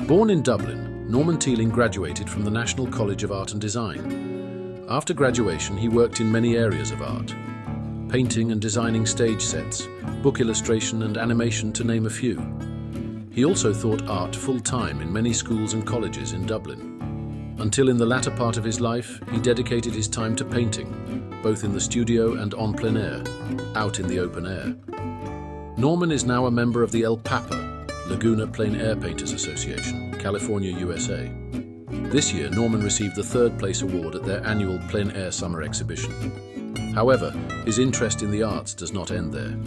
Born in Dublin, Norman Teeling graduated from the National College of Art and Design. After graduation, he worked in many areas of art, painting and designing stage sets, book illustration and animation, to name a few. He also taught art full-time in many schools and colleges in Dublin, until in the latter part of his life, he dedicated his time to painting, both in the studio and on plein air, out in the open air. Norman is now a member of the El Papa, Laguna Plein Air Painters Association, California, USA. This year, Norman received the third place award at their annual plein air summer exhibition. However, his interest in the arts does not end there.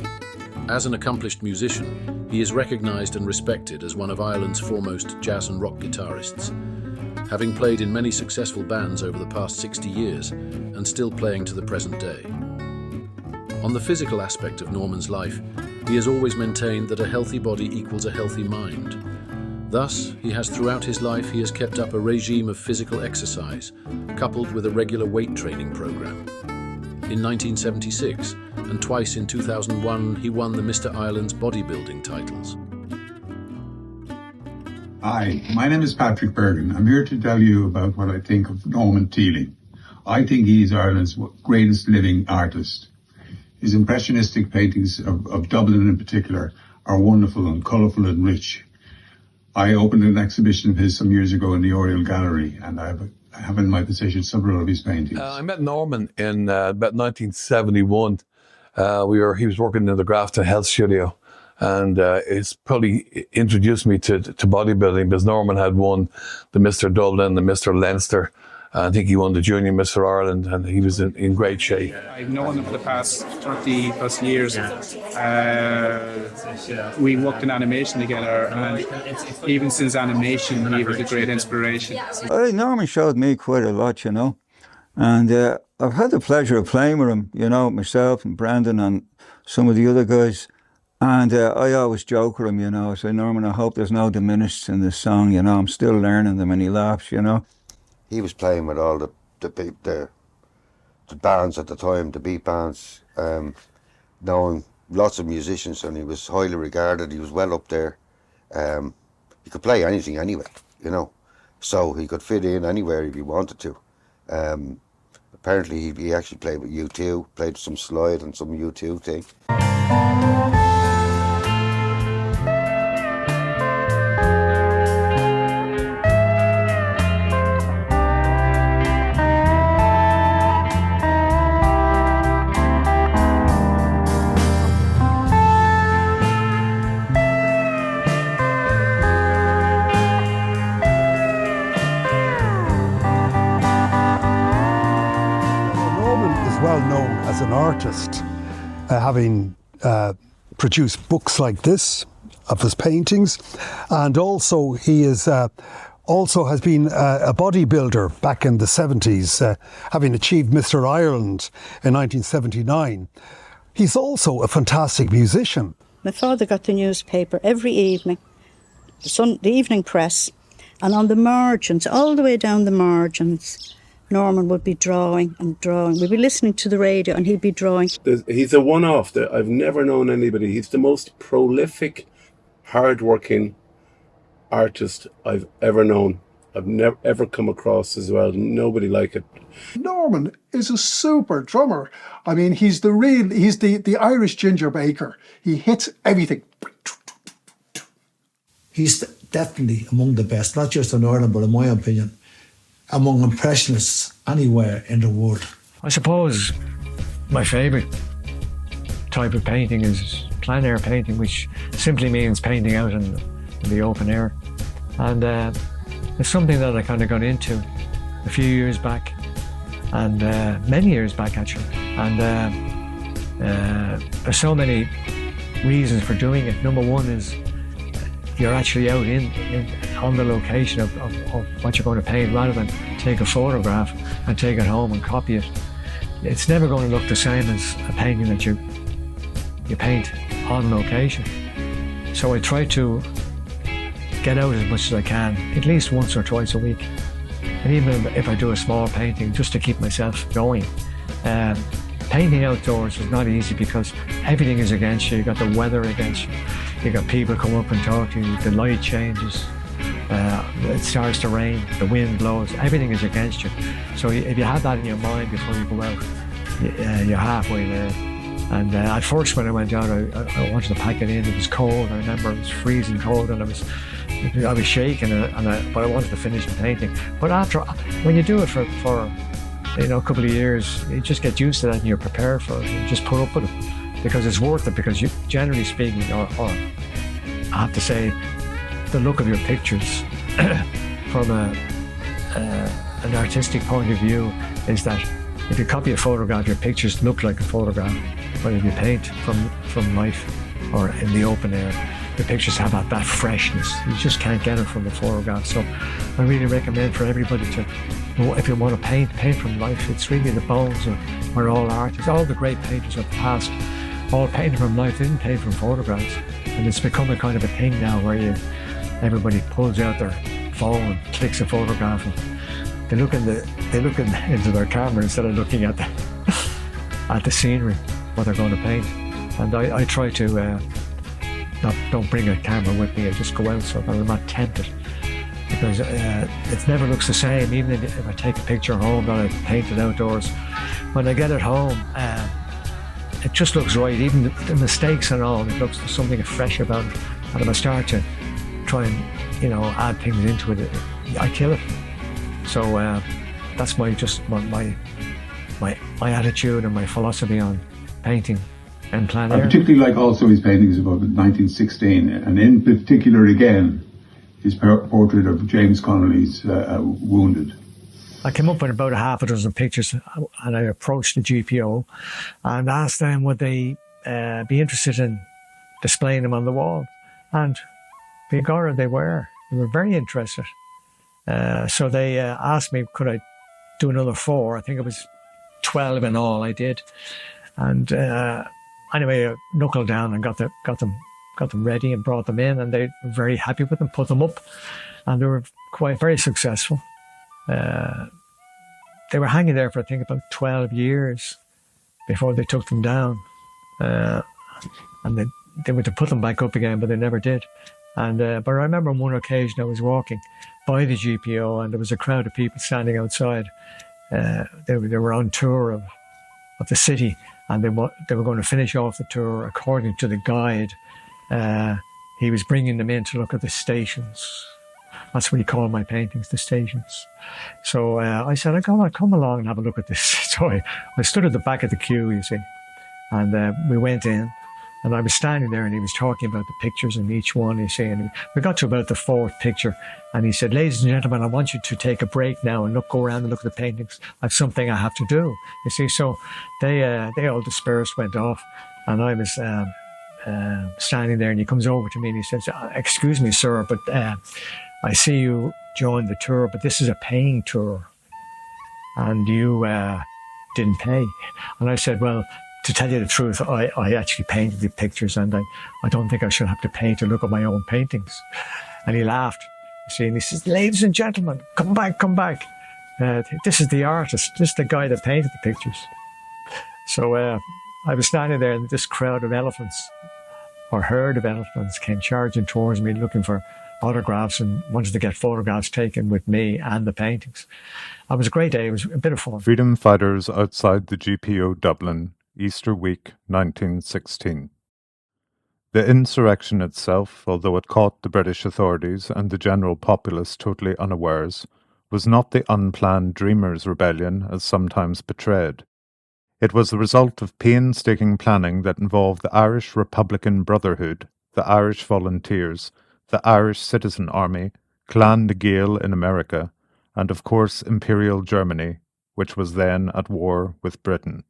As an accomplished musician, he is recognized and respected as one of Ireland's foremost jazz and rock guitarists, having played in many successful bands over the past 60 years and still playing to the present day. On the physical aspect of Norman's life, he has always maintained that a healthy body equals a healthy mind. Thus, throughout his life, he has kept up a regime of physical exercise, coupled with a regular weight training program. In 1976, and twice in 2001, he won the Mr. Ireland's bodybuilding titles. Hi, my name is Patrick Bergen. I'm here to tell you about what I think of Norman Teeling. I think he's Ireland's greatest living artist. His impressionistic paintings of Dublin in particular are wonderful and colourful and rich. I opened an exhibition of his some years ago in the Oriel Gallery, and I have in my possession several of his paintings. I met Norman in about 1971. He was working in the Grafton Health Studio, and it's probably introduced me to bodybuilding, because Norman had won the Mr. Dublin, the Mr. Leinster. I think he won the Junior Mr. Ireland, and he was in great shape. I've known him for the past 30 plus years. We worked in animation together, and even since animation, he was a great inspiration. Norman showed me quite a lot, you know, and I've had the pleasure of playing with him, you know, myself and Brendan and some of the other guys. And I always joke with him, you know, I say, Norman, I hope there's no diminished in this song, you know, I'm still learning them, and he laughs, you know. He was playing with all the bands at the time, the beat bands, knowing lots of musicians, and he was highly regarded. He was well up there. He could play anything anyway, you know, so he could fit in anywhere if he wanted to. Apparently he actually played with U2, played some slide and some U2 thing. Well known as an artist, having produced books like this of his paintings, and also he is also has been a bodybuilder back in the 70s, having achieved Mr. Ireland in 1979. He's also a fantastic musician. My father got the newspaper every evening, the evening press, and on the margins, all the way down the margins, Norman would be drawing and drawing. We'd be listening to the radio and he'd be drawing. He's a one-off. I've never known anybody. He's the most prolific, hard-working artist I've ever known. I've never ever come across as well. Nobody like it. Norman is a super drummer. I mean, he's the Irish Ginger Baker. He hits everything. He's definitely among the best, not just in Ireland, but in my opinion, among impressionists anywhere in the world. I suppose my favourite type of painting is plein air painting, which simply means painting out in the open air. And it's something that I kind of got into a few years back, and many years back actually. And there's so many reasons for doing it. Number one is you're actually out on the location of what you're going to paint, rather than take a photograph and take it home and copy it. It's never going to look the same as a painting that you paint on location. So I try to get out as much as I can, at least once or twice a week. And even if I do a small painting, just to keep myself going. Painting outdoors is not easy because everything is against you. You got the weather against you. You got people come up and talk to you. The light changes. it starts to rain, the wind blows, everything is against you. So if you have that in your mind before you go out, you're halfway there. And at first when I went out, I wanted to pack it in. It was cold. I remember it was freezing cold, and I was shaking, but I wanted to finish the painting. But when you do it for a couple of years, you just get used to that and you're prepared for it. You just put up with it because it's worth it. Because you, generally speaking, or I have to say, the look of your pictures from an artistic point of view is that if you copy a photograph, your pictures look like a photograph. But if you paint from life or in the open air, the pictures have that freshness. You just can't get it from the photograph. So I really recommend for everybody to, if you want to paint from life. It's really the bones of where all artists, all the great painters of the past, all painted from life, they didn't paint from photographs. And it's become a kind of a thing now where everybody pulls out their phone and clicks a photograph, and they look into their camera instead of looking at the scenery, what they're going to paint. And I try to don't bring a camera with me. I just go out so that I'm not tempted, because it never looks the same. Even if I take a picture home that I painted outdoors, when I get it home, it just looks right. Even the mistakes and all, it looks there's something fresh about it. And if I start to try and add things into it, I kill it. So that's my attitude and my philosophy on painting and plein air. I particularly like also his paintings about 1916, and in particular again his portrait of James Connolly's wounded. I came up with about a half a dozen pictures, and I approached the GPO and asked them would they be interested in displaying them on the wall. And by God, they were very interested. So they asked me, could I do another 4? I think it was 12 in all I did. And anyway, I knuckled down and got them ready and brought them in, and they were very happy with them, put them up, and they were very successful. They were hanging there for I think about 12 years before they took them down. And they were to put them back up again, but they never did. And but I remember on one occasion I was walking by the GPO, and there was a crowd of people standing outside. They were on tour of the city, and they were going to finish off the tour. According to the guide, he was bringing them in to look at the stations. That's what he called my paintings, the stations. So I said, come along and have a look at this. So I stood at the back of the queue, you see, and we went in, and I was standing there, and he was talking about the pictures in each one, you see, and we got to about the 4th picture, and he said, ladies and gentlemen, I want you to take a break now and go around and look at the paintings. I have something I have to do, you see. So they all dispersed, went off, and I was standing there, and he comes over to me and he says, excuse me, sir, but I see you joined the tour, but this is a paying tour, and you didn't pay. And I said, well, to tell you the truth, I actually painted the pictures, and I don't think I should have to pay to look at my own paintings. And he laughed, you see, and he says, ladies and gentlemen, come back. This is the artist. This is the guy that painted the pictures. So I was standing there, and this crowd of elephants, or herd of elephants, came charging towards me looking for autographs and wanted to get photographs taken with me and the paintings. It was a great day. It was a bit of fun. Freedom fighters outside the GPO Dublin, Easter week 1916. The insurrection itself, although it caught the British authorities and the general populace totally unawares, was not the unplanned Dreamers' Rebellion as sometimes portrayed. It was the result of painstaking planning that involved the Irish Republican Brotherhood, the Irish Volunteers, the Irish Citizen Army, Clan de Gael in America, and of course Imperial Germany, which was then at war with Britain.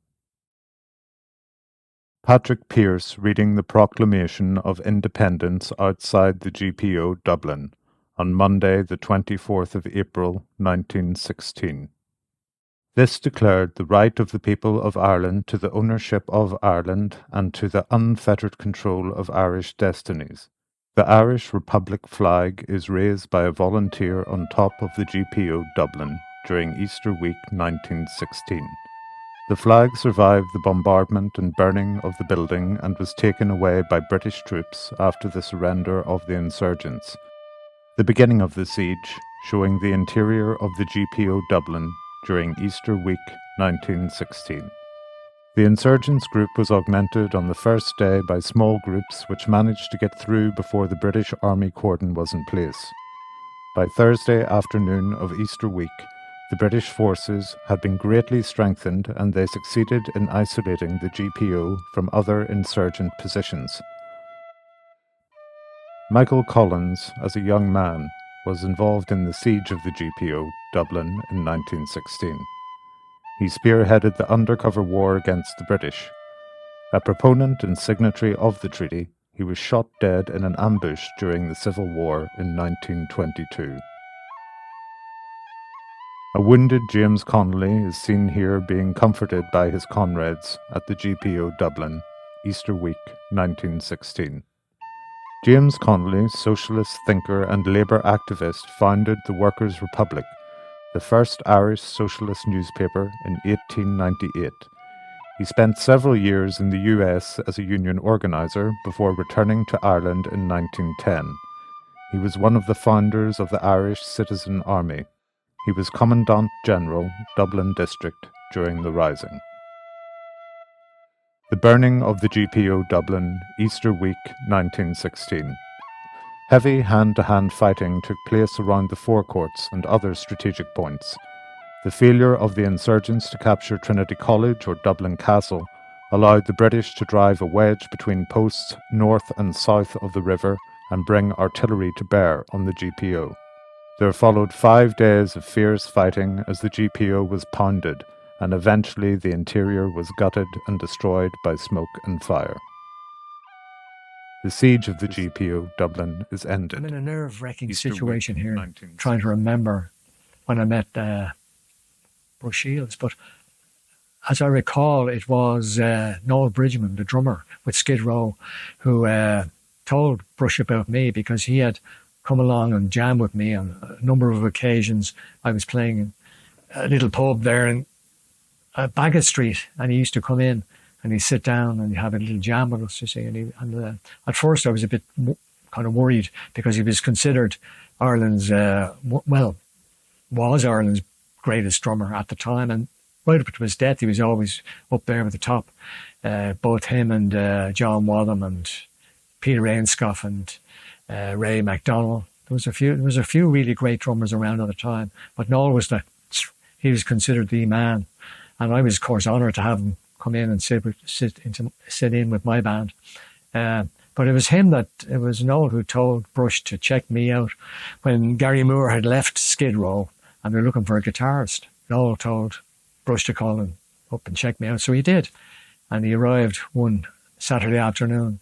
Patrick Pearse reading the Proclamation of Independence outside the GPO Dublin on Monday the 24th of April 1916. This declared the right of the people of Ireland to the ownership of Ireland and to the unfettered control of Irish destinies. The Irish Republic flag is raised by a volunteer on top of the GPO Dublin during Easter week 1916. The flag survived the bombardment and burning of the building and was taken away by British troops after the surrender of the insurgents. The beginning of the siege, showing the interior of the GPO Dublin during Easter week 1916. The insurgents group was augmented on the first day by small groups which managed to get through before the British Army cordon was in place. By Thursday afternoon of Easter week, the British forces had been greatly strengthened and they succeeded in isolating the GPO from other insurgent positions. Michael Collins, as a young man, was involved in the siege of the GPO Dublin in 1916. He spearheaded the undercover war against the British. A proponent and signatory of the treaty, he was shot dead in an ambush during the Civil War in 1922. A wounded James Connolly is seen here being comforted by his comrades at the GPO Dublin, Easter week 1916. James Connolly, socialist thinker and labour activist, founded the Workers' Republic, the first Irish socialist newspaper, in 1898. He spent several years in the US as a union organiser before returning to Ireland in 1910. He was one of the founders of the Irish Citizen Army. He was Commandant General, Dublin District, during the Rising. The burning of the GPO Dublin, Easter week 1916. Heavy hand-to-hand fighting took place around the forecourts and other strategic points. The failure of the insurgents to capture Trinity College or Dublin Castle allowed the British to drive a wedge between posts north and south of the river and bring artillery to bear on the GPO. There followed 5 days of fierce fighting as the GPO was pounded, and eventually the interior was gutted and destroyed by smoke and fire. The siege of the GPO Dublin is ended. I'm in a nerve-wracking situation here, trying to remember when I met Bruce Shields, but as I recall, it was Noel Bridgman, the drummer with Skid Row, who told Bruce about me because he had come along and jammed with me on a number of occasions. I was playing in a little pub there in Bagot Street, and he used to come in and he'd sit down and he'd have a little jam with us, you see. And at first I was a bit kind of worried because he was considered Ireland's, was Ireland's greatest drummer at the time. And right up to his death, he was always up there at the top. Both him and John Wadham and Peter Ainscough and Ray MacDonald. There was a few really great drummers around at the time, but Noel was he was considered the man. And I was, of course, honoured to have him come in and sit in with my band. But it was Noel who told Bruce to check me out when Gary Moore had left Skid Row and they were looking for a guitarist. Noel told Bruce to call him up and check me out. So he did. And he arrived one Saturday afternoon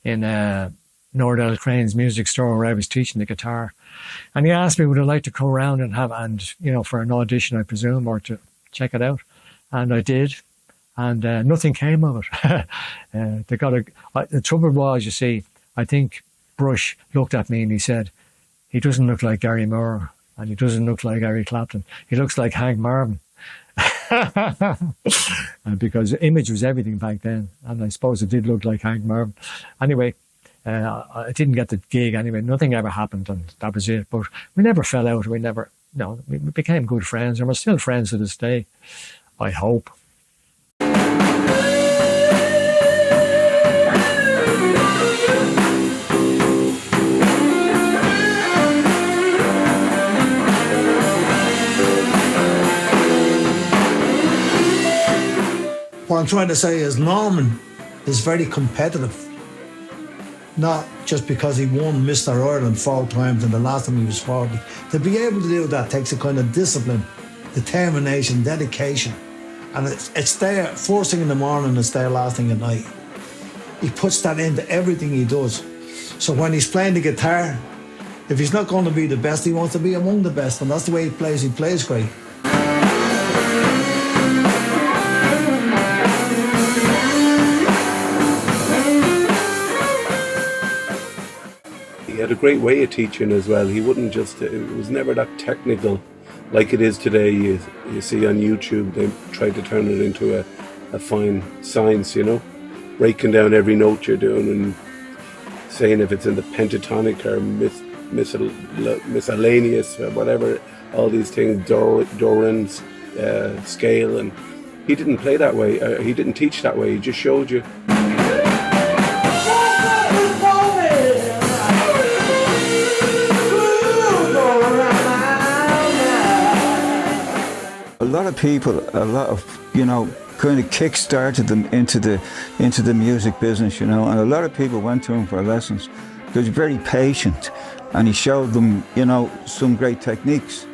in Nordell Crane's music store where I was teaching the guitar. And he asked me, would I like to come around and for an audition, I presume, or to check it out. And I did. And nothing came of it. The trouble was, you see, I think Bruce looked at me and he said, he doesn't look like Gary Moore and he doesn't look like Eric Clapton. He looks like Hank Marvin. Because image was everything back then. And I suppose it did look like Hank Marvin. Anyway, I didn't get the gig anyway. Nothing ever happened and that was it. But we never fell out. We became good friends and we're still friends to this day, I hope. What I'm trying to say is Norman is very competitive. Not just because he won Mr. Ireland 4 times and the last time he was 40. To be able to do that takes a kind of discipline, determination, dedication. And it's there first thing in the morning and it's there last thing at night. He puts that into everything he does. So when he's playing the guitar, if he's not going to be the best, he wants to be among the best. And that's the way he plays great. He had a great way of teaching as well. He wouldn't just, it was never that technical like it is today. You see on YouTube, they try to turn it into a fine science, breaking down every note you're doing and saying if it's in the pentatonic or miscellaneous, whatever, all these things, Doran's scale, and he didn't play that way. He didn't teach that way. He just showed you. A lot of people, kind of kick-started them into the music business, and a lot of people went to him for lessons. He was very patient, and he showed them, some great techniques.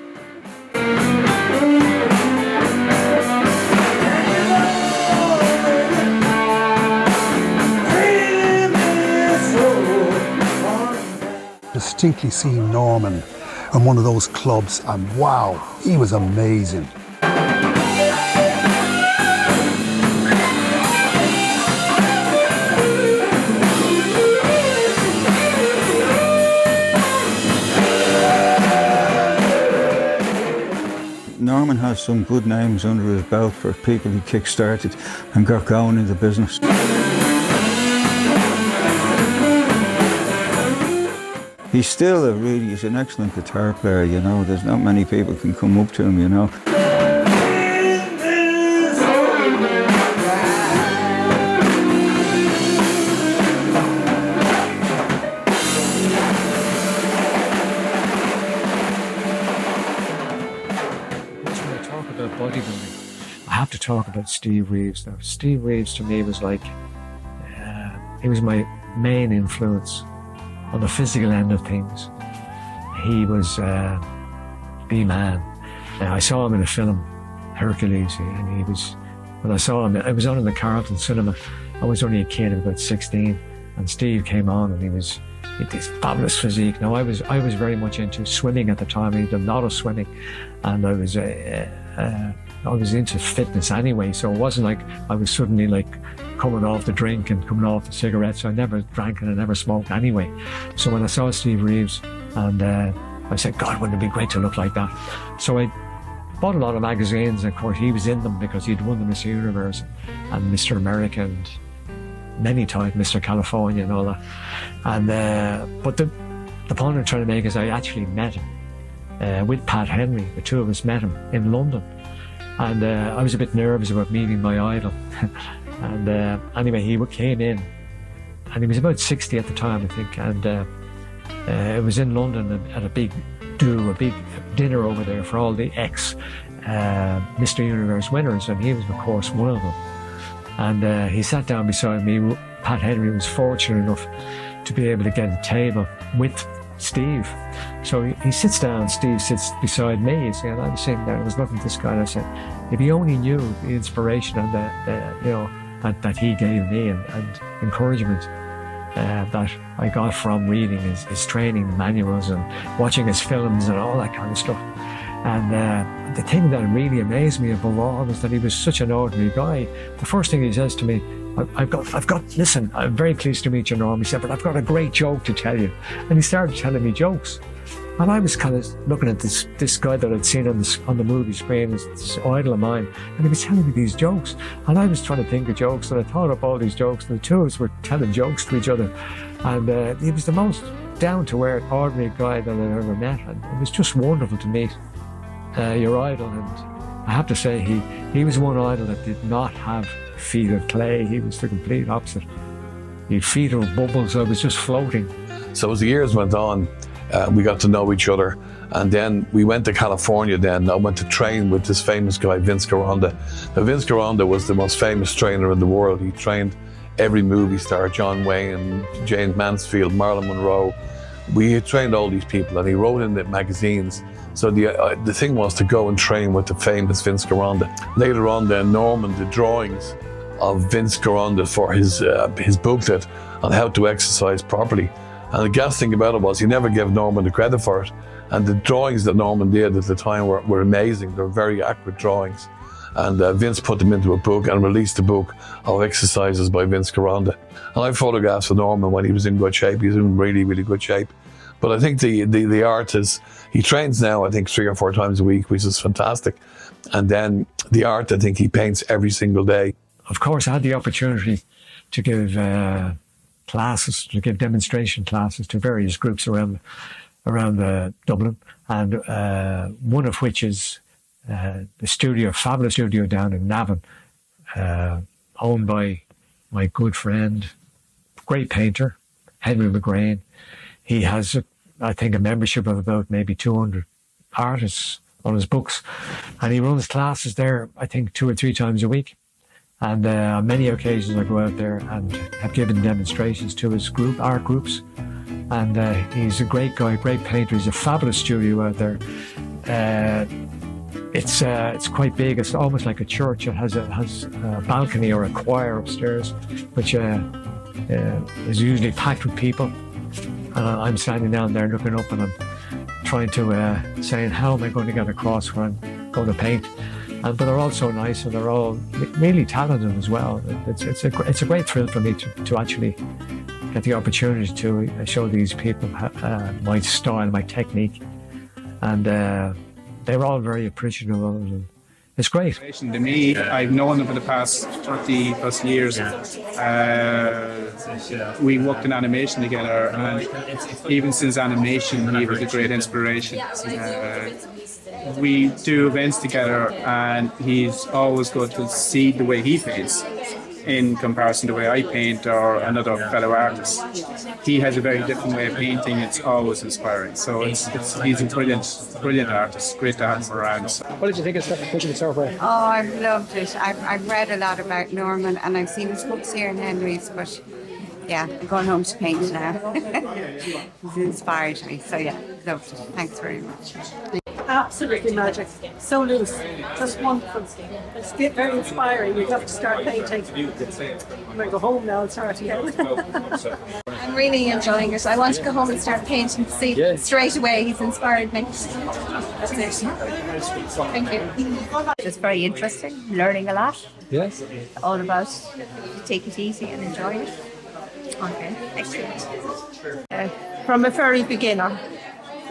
Distinctly seen Norman in one of those clubs, and wow, he was amazing. Norman has some good names under his belt for people he kick-started and got going in the business. He's still he's an excellent guitar player, There's not many people can come up to him, Bodybuilding, I have to talk about Steve Reeves. Now, Steve Reeves to me was like, he was my main influence on the physical end of things. He was the man. I saw him in a film, Hercules, and when I saw him, I was on in the Carlton cinema. I was only a kid of about 16, and Steve came on, and he had this fabulous physique. Now, I was very much into swimming at the time. I did a lot of swimming, and I was into fitness anyway, so it wasn't like I was suddenly like coming off the drink and coming off the cigarettes. So I never drank and I never smoked anyway. So when I saw Steve Reeves, and I said, God, wouldn't it be great to look like that? So I bought a lot of magazines, and of course he was in them because he'd won the Miss Universe and Mr. America and many times Mr. California and all that. And but the point I'm trying to make is I actually met him with Pat Henry. The two of us met him in London, and I was a bit nervous about meeting my idol. And anyway, he came in, and he was about 60 at the time, I think, and it was in London at a big dinner over there for all the Mr. Universe winners, and he was of course one of them. And he sat down beside me. Pat Henry was fortunate enough to be able to get a table with Steve. So he sits down, Steve sits beside me, you see, and I was sitting there, I was looking at this guy, and I said, if he only knew the inspiration and that he gave me and encouragement that I got from reading his training manuals and watching his films and all that kind of stuff. And the thing that really amazed me above all was that he was such an ordinary guy. The first thing he says to me, listen, I'm very pleased to meet you, Norm. He said, but I've got a great joke to tell you. And he started telling me jokes. And I was kind of looking at this guy that I'd seen on the movie screen, this idol of mine, and he was telling me these jokes. And I was trying to think of jokes, and I thought up all these jokes, and the two of us were telling jokes to each other. And he was the most down-to-earth, ordinary guy that I've ever met. And it was just wonderful to meet your idol. And I have to say, he was one idol that did not have feet of clay. He was the complete opposite. He had feet of bubbles. I was just floating. So as the years went on, we got to know each other, and then we went to California. Then I went to train with this famous guy, Vince Gironda. Now, Vince Gironda was the most famous trainer in the world. He trained every movie star, John Wayne, Jane Mansfield, Marilyn Monroe. We had trained all these people, and he wrote in the magazines. So the thing was to go and train with the famous Vince Gironda. Later on, then Norman did drawings of Vince Gironda for his booklet on how to exercise properly. And the gas thing about it was he never gave Norman the credit for it. And the drawings that Norman did at the time were amazing. They were very accurate drawings. And Vince put them into a book and released a book of exercises by Vince Gironda. And I photographed of Norman when he was in good shape. He was in really, really good shape. But I think the art is, he trains now, I think 3 or 4 times a week, which is fantastic. And then the art, I think he paints every single day. Of course, I had the opportunity to give classes, to give demonstration classes to various groups around around Dublin, and one of which is the studio, fabulous studio down in Navan, owned by my good friend, great painter, Henry McGrain. He has, I think, a membership of about maybe 200 artists on his books, and he runs classes there, I think, 2 or 3 times a week. And on many occasions I go out there and have given demonstrations to his art groups. And he's a great guy, great painter. He's a fabulous studio out there. It's quite big. It's almost like a church. It has a balcony or a choir upstairs, which is usually packed with people. And I'm standing down there looking up, and I'm trying to saying, how am I going to get across where I'm going to paint? But they're all so nice, and they're all really talented as well. It's a great thrill for me to actually get the opportunity to show these people my style, my technique, and they're all very appreciative of it. It's great. To me, I've known him for the past 30 plus years. We worked in animation together, and even since animation, he was a great inspiration. We do events together, and he's always good to see the way he paints in comparison to the way I paint or another fellow artist. He has a very different way of painting. It's always inspiring. So he's a brilliant artist. Great to have him around. What did you think of putting it so far? Oh, I've loved it. I've read a lot about Norman, and I've seen his books here in Henry's, but yeah, I'm going home to paint now. He's inspired me. So yeah, loved it. Thanks very much. Absolutely magic. So loose. Just wonderful. It's very inspiring. You have to start painting. I'm going to go home now and start again. I'm really enjoying it. I want to go home and start painting to see straight away. He's inspired me. That's it. Thank you. It's very interesting. Learning a lot. Yes. All about take it easy and enjoy it. Okay, excellent. From a very beginner.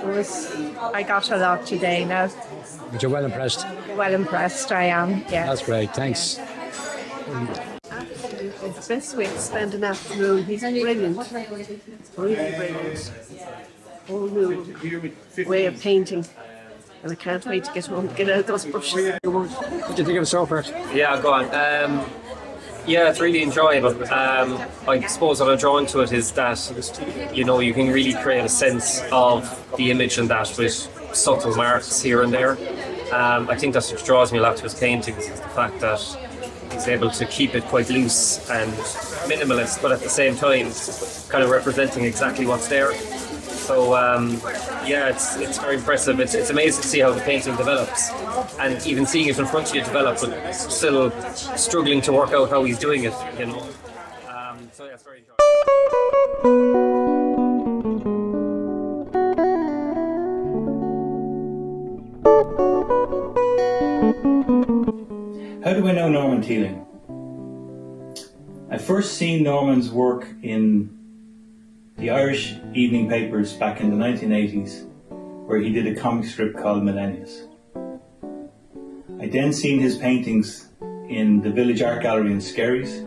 I got a lot today now. But you're well impressed. Well impressed, I am. Yeah. That's great. Thanks. Absolutely. It's the best way to spend an afternoon. He's brilliant. Really brilliant. Whole new way of painting. And I can't wait to get home and get out those brushes. What do you think of it so far? Yeah, go on. Yeah, it's really enjoyable. I suppose what I'm drawn to it is that, you know, you can really create a sense of the image and that with subtle marks here and there. I think that's what draws me a lot to his paintings, is the fact that he's able to keep it quite loose and minimalist, but at the same time kind of representing exactly what's there. So yeah, it's very impressive. It's amazing to see how the painting develops, and even seeing it in front of you develop, but still struggling to work out how he's doing it, you know. So yeah, it's very enjoyable. How do I know Norman Teeling? I first seen Norman's work in the Irish evening papers back in the 1980s, where he did a comic strip called Millennius. I then seen his paintings in the Village Art Gallery in Skerries,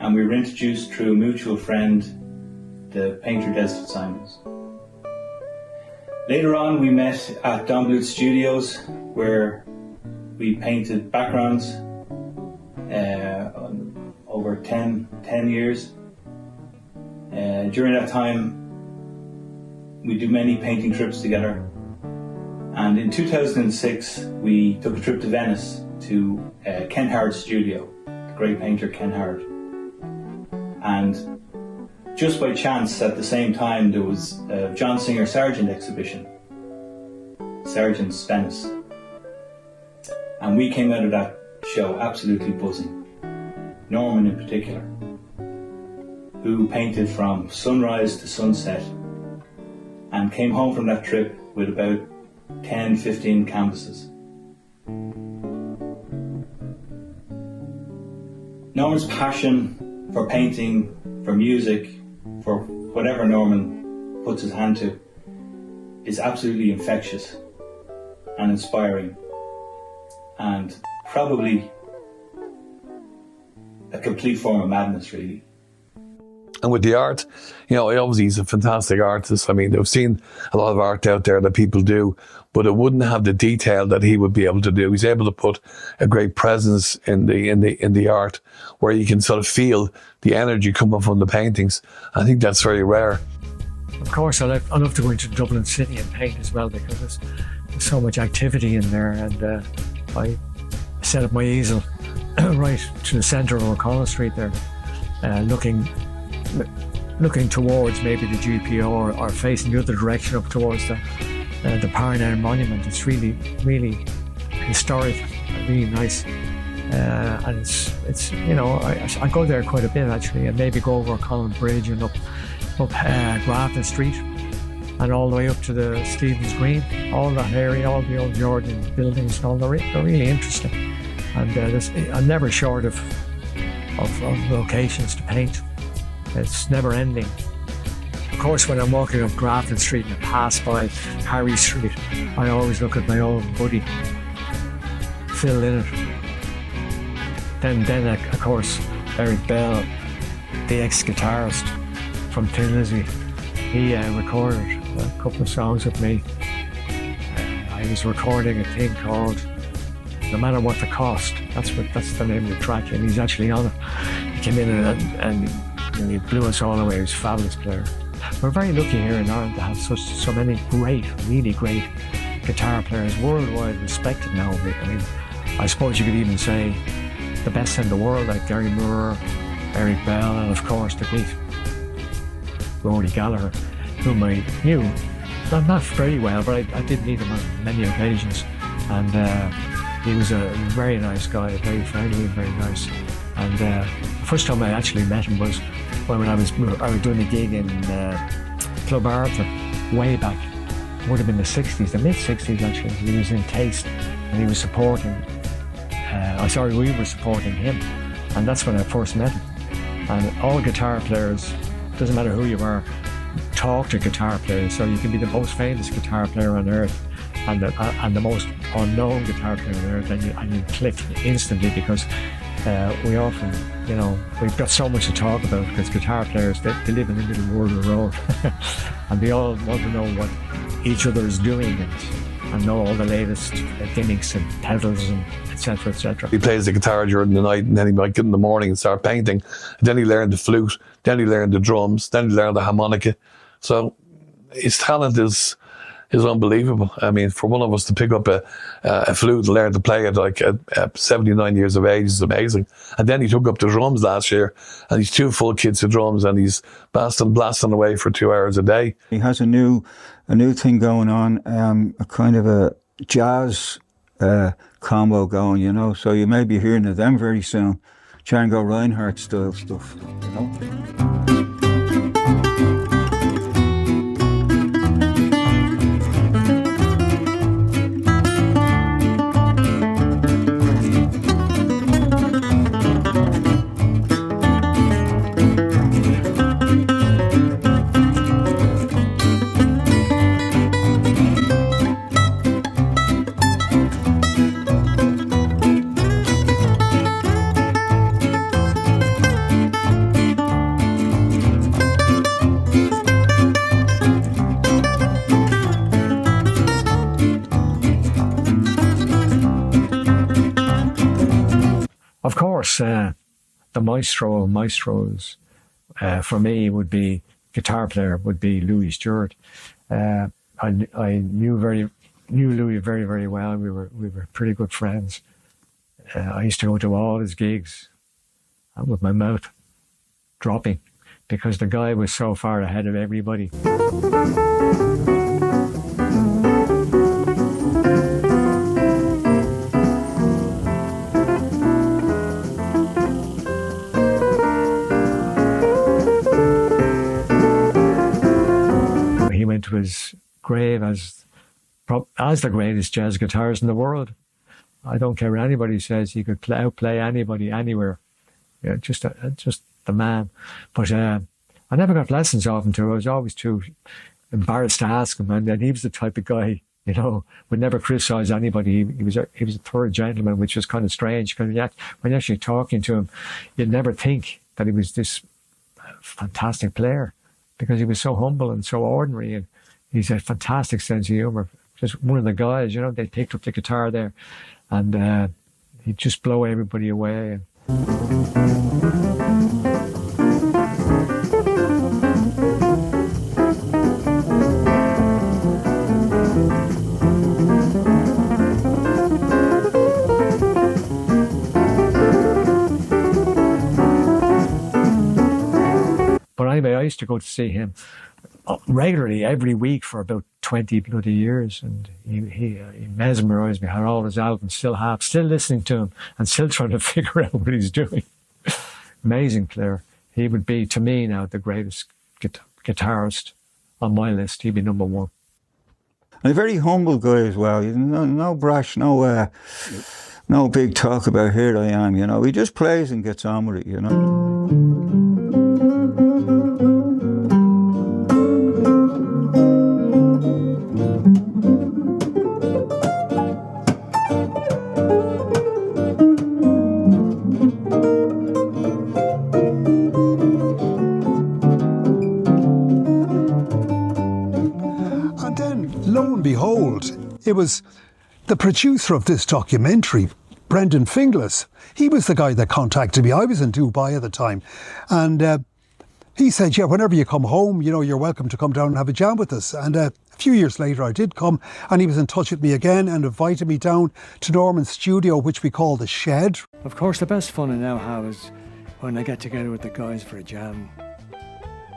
and we were introduced through a mutual friend, the painter Desmond Simons. Later on we met at Don Bluth Studios, where we painted backgrounds over 10 years. During that time, we do many painting trips together. And in 2006, we took a trip to Venice to Ken Howard's studio, the great painter Ken Howard. And just by chance, at the same time, there was a John Singer Sargent exhibition, Sargent's Venice. And we came out of that show absolutely buzzing. Norman in particular, who painted from sunrise to sunset, and came home from that trip with about 10-15 canvases. Norman's passion for painting, for music, for whatever Norman puts his hand to, is absolutely infectious and inspiring, and probably a complete form of madness, really. And with the art, obviously he's a fantastic artist. I mean, I've seen a lot of art out there that people do, but it wouldn't have the detail that he would be able to do. He's able to put a great presence in the art, where you can sort of feel the energy coming from the paintings. I think that's very rare. Of course, I love to go into Dublin City and paint as well, because there's so much activity in there, and I set up my easel right to the centre of O'Connell Street there, looking towards maybe the GPO, or facing the other direction up towards the Plein monument. It's really, really historic, really nice, and it's I go there quite a bit actually, and maybe go over O'Connell Bridge and up Grafton Street, and all the way up to the Stephen's Green, all that area, all the old Jordan buildings and all. They're really interesting, and I'm never short of locations to paint. It's never ending. Of course, when I'm walking up Grafton Street and I pass by Harry Street, I always look at my old buddy, Phil Lynott. Then of course, Eric Bell, the ex-guitarist from Tin Lizzy, he recorded a couple of songs with me. I was recording a thing called No Matter What the Cost. That's the name of the track, and he's actually on it. He came in and he blew us all away. He was a fabulous player. We're very lucky here in Ireland to have so many great, really great guitar players, worldwide respected now. I mean, I suppose you could even say the best in the world, like Gary Moore, Eric Bell, and of course the great Rory Gallagher, whom I knew, not very well, but I did meet him on many occasions. And he was a very nice guy, very friendly and very nice. And the first time I actually met him was when I was doing a gig in Club Arthur, way back. It would have been the 60s, the mid-60s actually. He was in Taste, and he was supporting, we were supporting him. And that's when I first met him. And all guitar players, doesn't matter who you are, talk to guitar players. So you can be the most famous guitar player on earth and the most unknown guitar player on earth, and you click instantly, because we often, we've got so much to talk about, because guitar players, they live in the middle world of the road and they all want to know what each other is doing and know all the latest gimmicks and pedals and etc., etc. He plays the guitar during the night, and then he might get in the morning and start painting, and then he learned the flute, then he learned the drums, then he learned the harmonica. So his talent is unbelievable. I mean, for one of us to pick up a flute and learn to play it at 79 years of age is amazing. And then he took up the drums last year, and he's 2 full kits of drums, and he's blasting away for 2 hours a day. He has a new thing going on, a kind of a jazz combo going, so you may be hearing of them very soon. Django Reinhardt style stuff, Of course, the maestro of maestros for me would be, guitar player would be Louis Stewart. I knew Louis very, very well. We were pretty good friends. I used to go to all his gigs with my mouth dropping, because the guy was so far ahead of everybody. He went to his grave as the greatest jazz guitarist in the world. I don't care what anybody says. He could outplay anybody, anywhere. Yeah, just the man. But I never got lessons off him too. I was always too embarrassed to ask him, and he was the type of guy, would never criticise anybody. He was a third gentleman, which was kind of strange, because when you're actually talking to him, you'd never think that he was this fantastic player because he was so humble and so ordinary, and he's a fantastic sense of humour. Just one of the guys, you know, they picked up the guitar there, and he'd just blow everybody away. But anyway, I used to go to see him regularly every week for about 20 bloody years, and he mesmerised me. I had all his albums, still listening to him and still trying to figure out what he's doing. Amazing player. He would be, to me now, the greatest guitarist on my list. He'd be number one. And a very humble guy as well. No brash, no big talk about here I am, you know. He just plays and gets on with it, you know. Behold, it was the producer of this documentary, Brendan Finglas. He was the guy that contacted me. I was in Dubai at the time, and he said, yeah, whenever you come home, you know, you're welcome to come down and have a jam with us. And a few years later I did come, and he was in touch with me again and invited me down to Norman's studio, which we call The Shed. Of course, the best fun I now have is when I get together with the guys for a jam.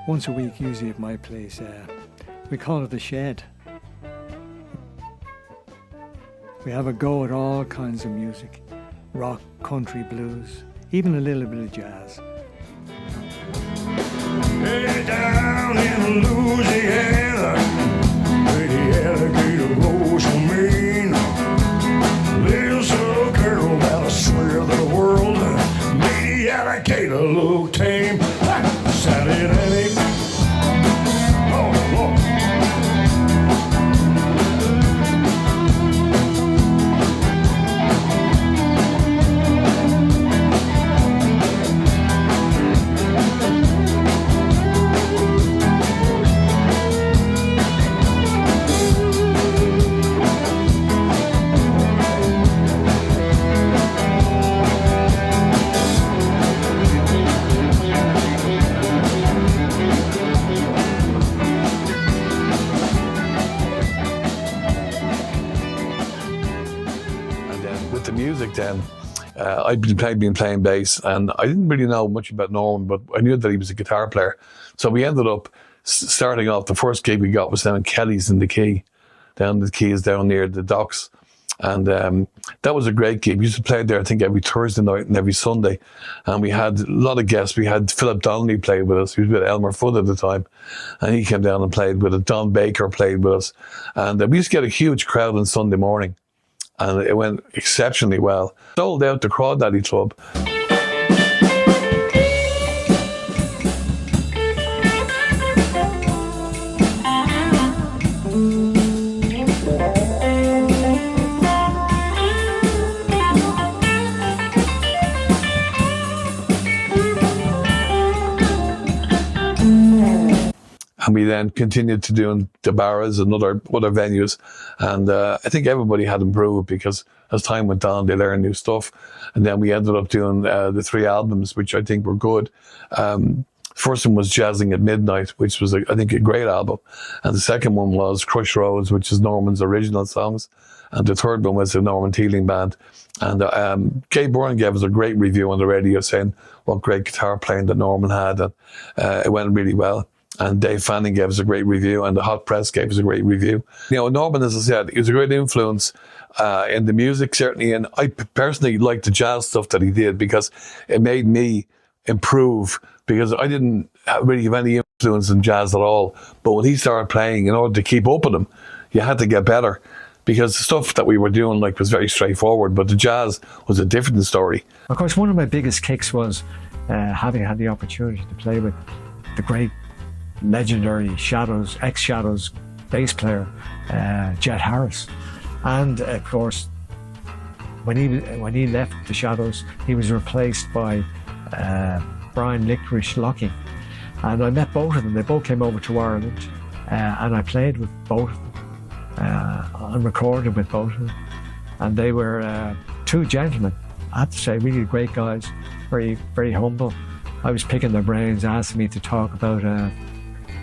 Once a week, usually at my place. We call it The Shed. We have a go at all kinds of music, rock, country, blues, even a little bit of jazz. Hey, down in Louisiana, where the alligator grows so mean, lives a girl that I swear the world made the alligator look tame. Saturday night. Then I'd been playing bass, and I didn't really know much about Norman, but I knew that he was a guitar player. So we ended up starting off. The first gig we got was down in Kelly's in the Quay. Down the Quay is down near the docks, and that was a great gig. We used to play there, I think, every Thursday night and every Sunday, and we had a lot of guests. We had Philip Donnelly played with us. He was with Elmer Fudd at the time, and he came down and played with us. Don Baker played with us, and we used to get a huge crowd on Sunday morning. And it went exceptionally well. Sold out the Crawdaddy Club. And we then continued to do the Barras and other venues. And I think everybody had improved because as time went on, they learned new stuff. And then we ended up doing the 3 albums, which I think were good. First one was Jazzing at Midnight, which was, I think, a great album. And the second one was Crush Roads, which is Norman's original songs. And the third one was the Norman Teeling Band. And Kay Byrne gave us a great review on the radio saying what great guitar playing that Norman had. And it went really well. And Dave Fanning gave us a great review, and the Hot Press gave us a great review. You know, Norman, as I said, he was a great influence in the music, certainly. And I personally liked the jazz stuff that he did because it made me improve, because I didn't really have any influence in jazz at all. But when he started playing, in order to keep up with him, you had to get better, because the stuff that we were doing was very straightforward, but the jazz was a different story. Of course, one of my biggest kicks was having had the opportunity to play with the great legendary Shadows, ex-Shadows bass player, Jet Harris. And of course, when he left the Shadows, he was replaced by Brian Licorice Locking. And I met both of them. They both came over to Ireland, and I played with both of them. And recorded with both of them. And they were two gentlemen, I have to say, really great guys, very, very humble. I was picking their brains, asking me to talk about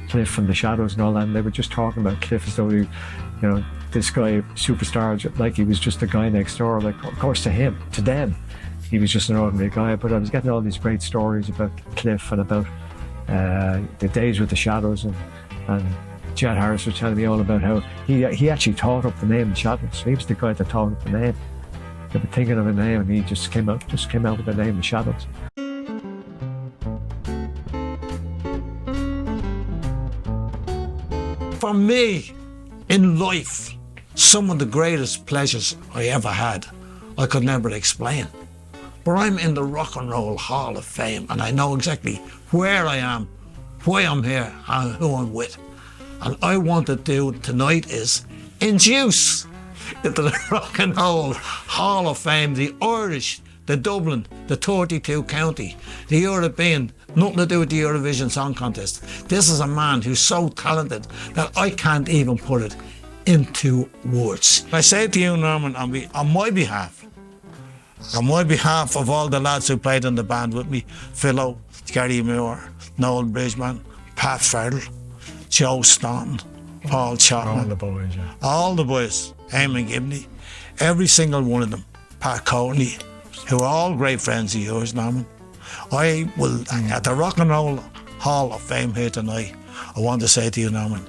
Cliff from the Shadows and all that, and they were just talking about Cliff as though he, this guy, superstar, like he was just a guy next door. Like, of course, to them, he was just an ordinary guy, but I was getting all these great stories about Cliff and about the days with the Shadows, and Jed Harris was telling me all about how he actually thought up the name the Shadows. He was the guy that thought up the name. They were thinking of a name, and he just came out with the name the Shadows. For me, in life, some of the greatest pleasures I ever had, I could never explain. But I'm in the Rock and Roll Hall of Fame, and I know exactly where I am, why I'm here, and who I'm with. And I want to do tonight is induce into the Rock and Roll Hall of Fame the Irish, the Dublin, the 32 county, the European, nothing to do with the Eurovision Song Contest. This is a man who's so talented that I can't even put it into words. I say to you, Norman, on my behalf of all the lads who played in the band with me, Philo, Gary Moore, Noel Bridgman, Pat Farrell, Joe Staunton, Paul Chapman. All the boys, yeah. All the boys, Eamon Gibney, every single one of them, Pat Courtney, who are all great friends of yours, Norman. I will, at the Rock and Roll Hall of Fame here tonight, I want to say to you, Norman,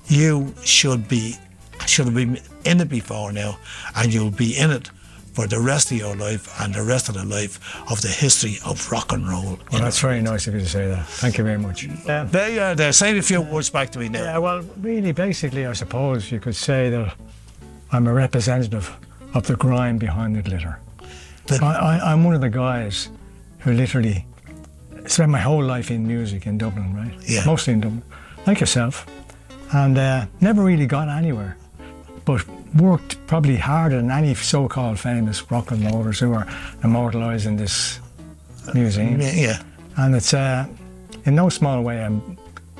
you should have been in it before now, and you'll be in it for the rest of your life and the rest of the life of the history of rock and roll. Well, that's very nice of you to say that. Thank you very much. They're saying a few words back to me now. Yeah, well, really, basically, I suppose you could say that I'm a representative of the grime behind the glitter. I'm one of the guys who literally spent my whole life in music in Dublin, right? Yeah. Mostly in Dublin, like yourself, and never really got anywhere, but worked probably harder than any so-called famous rock and rollers who are immortalised in this museum. Yeah. And it's in no small way,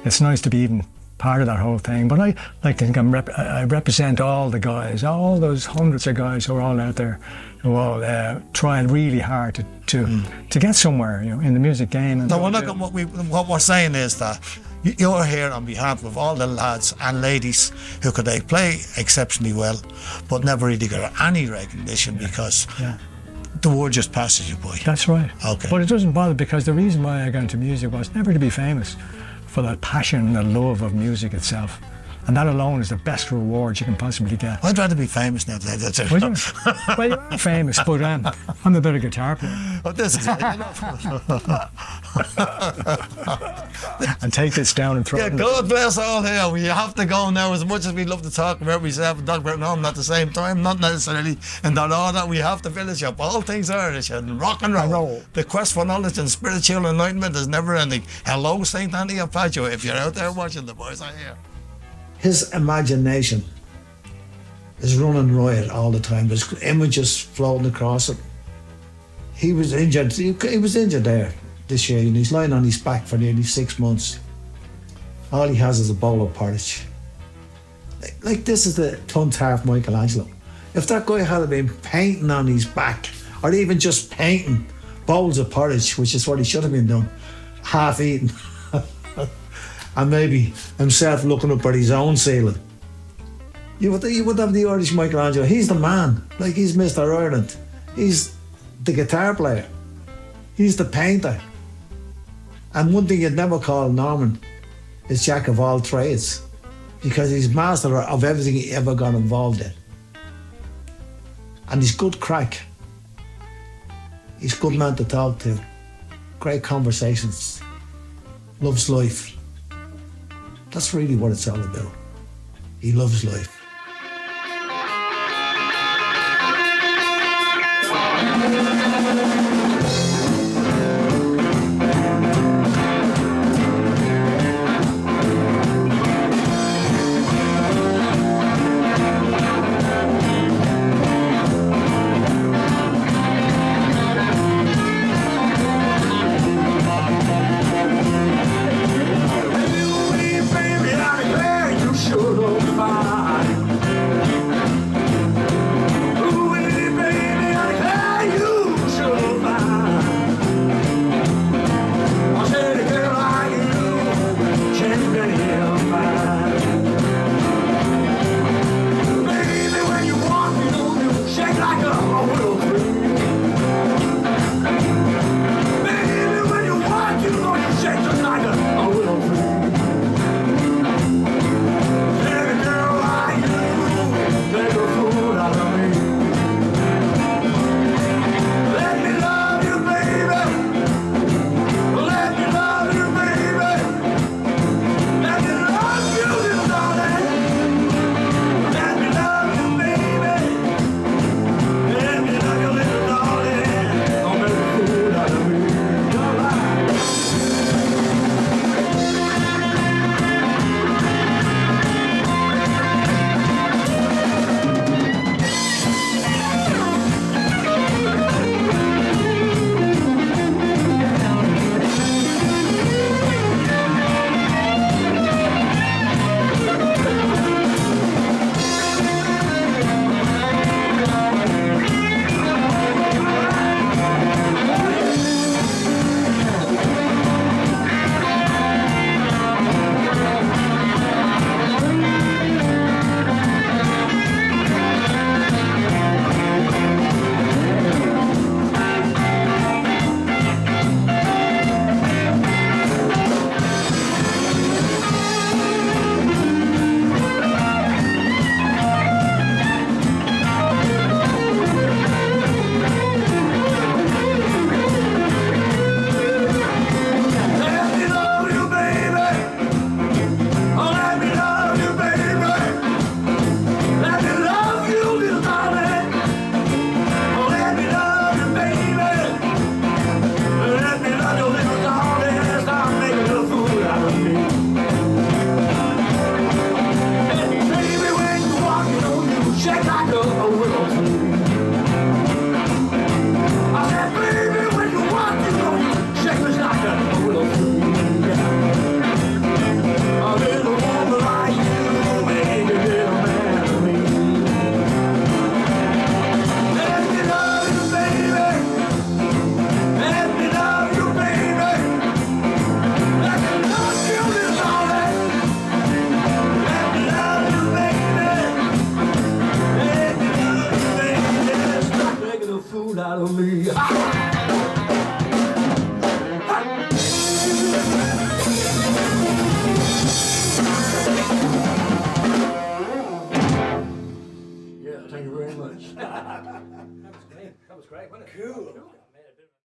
it's nice to be even part of that whole thing. But I like to think I represent all the guys, all those hundreds of guys who are all out there, who all trying really hard to get somewhere, in the music game. And no, well, look, what we're saying is that you're here on behalf of all the lads and ladies who could play exceptionally well, but never really got any recognition because the word just passes you by. That's right. Okay. But it doesn't bother, because the reason why I got into music was never to be famous, for that passion and the love of music itself. And that alone is the best reward you can possibly get. I'd rather be famous now. That's it. Would you? Well, you are famous, but I'm a better guitar player. Oh, this is it. And take this down and throw it. God bless all here. We have to go now. As much as we love to talk about myself and talk about Norman at the same time, not necessarily in that order, we have to finish up. All things Irish and rock and roll. The quest for knowledge and spiritual enlightenment is never ending. Hello, St. Anthony of Padua, if you're out there watching, the boys are here. His imagination is running riot all the time. There's images floating across it. He was injured. He was injured there this year, and he's lying on his back for nearly 6 months. All he has is a bowl of porridge. Like this is the Clontarf Michelangelo. If that guy had been painting on his back, or even just painting bowls of porridge, which is what he should have been doing, half eaten, and maybe himself looking up at his own ceiling, you would have the Irish Michelangelo. He's the man. Like, he's Mr. Ireland. He's the guitar player. He's the painter. And one thing you'd never call Norman is Jack of all trades, because he's master of everything he ever got involved in. And he's good crack. He's a good man to talk to. Great conversations. Loves life. That's really what it's all about. He loves life. inside of me. Yeah, thank you very much. That was great, wasn't it? Cool.